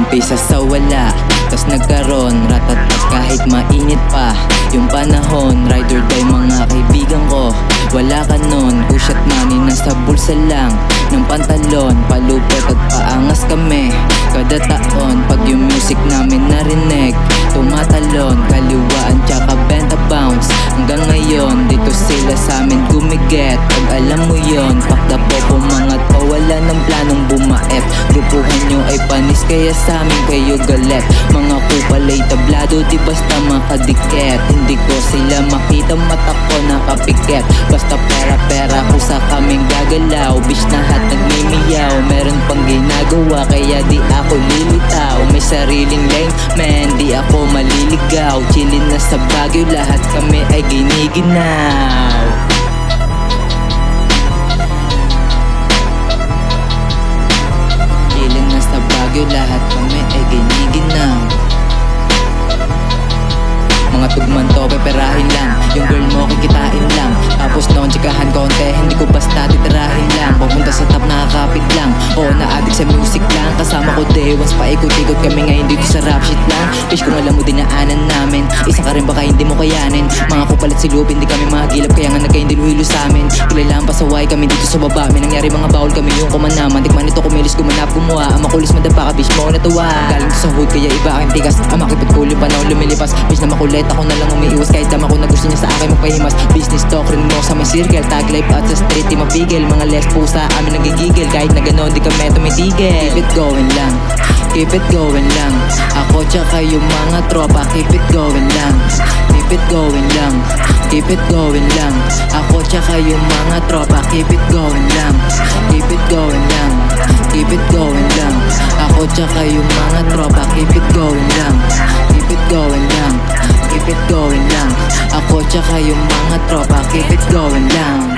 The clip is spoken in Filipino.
Umpisa sa wala, tas nagkaroon, ratatat kahit mainit pa yung panahon. Ride or die mga kaibigan ko, wala ka nun. Push at money nasa bulsa lang ng pantalon. Palupot at paangas kami kada taon. Pag yung music namin narinig, tumatalon. Kaliwaan tsaka benta bounce. Hanggang ngayon, dito sila sa amin gumiget. Pag alam mo yon, pakda po mga to, wala ng planong bumait. Grupuhan nyo ay panis, kaya sa amin kayo galit. Mga kupalay tablado, di basta makadikit. Hindi ko sila makita, mata ko nakapikit. Basta pera-pera ko sa kaming gagalaw. Bitch na hat nagmimiyaw, meron pang ginagawa, kaya di ako lilitaw. May sariling lane, man, di ako maliligaw. Chillin na sa Baguio, lahat kami ay giniginaw. Chillin na sa Baguio, lahat kami ay giniginaw. Mga tugman to, peperahin lang. Yung girl mo, kikitain lang. Tapos noon, tsikahan konti, hindi ko basta titirahin lang. Pupunta sa top, nakakapit lang. Oo, na-addict sa music lang. Kasama ko day once, paikot-ikot kami ngayon dito sa rap shit lang. Wish kung alam mo dinaanan namin, isa ka rin baka hindi mo kayanin. Mga kupalit si Lupin, di kami mahagilap, kaya nga nagkaindiluhilo sa amin. Kilalaan pasaway kami dito sa baba. May nangyari mga bawal kami yung kumanaman. Tikman ito kumilis, gumanap, gumawa. Ang makulis madapa ka, bitch mo natuwa. Galing to sa hood, kaya iba aking tigas. Ang makipit kulo, panahon lumilipas. Bitch na makulit, ako na lang umiiwas. Kahit dama ko na gusto niya sa akin magpahimas. Business talk rin mo sa may circle. Tag life at sa street, di mapigil. Mga less pusa, amin nagigigil. Kahit na ganon, di kami tumitigil. Keep it going lang, keep it going lang. Ako tsaka yung mga tropa, keep it going lang. Keep it going lang, keep it going lang. Ako tsaka yung mga tropa, keep it going lang. Keep it going lang, keep it going lang. Ako tsaka yung mga tropa, keep it going lang. Keep it going lang, keep it going lang. Ako tsaka yung mga tropa, keep it going lang.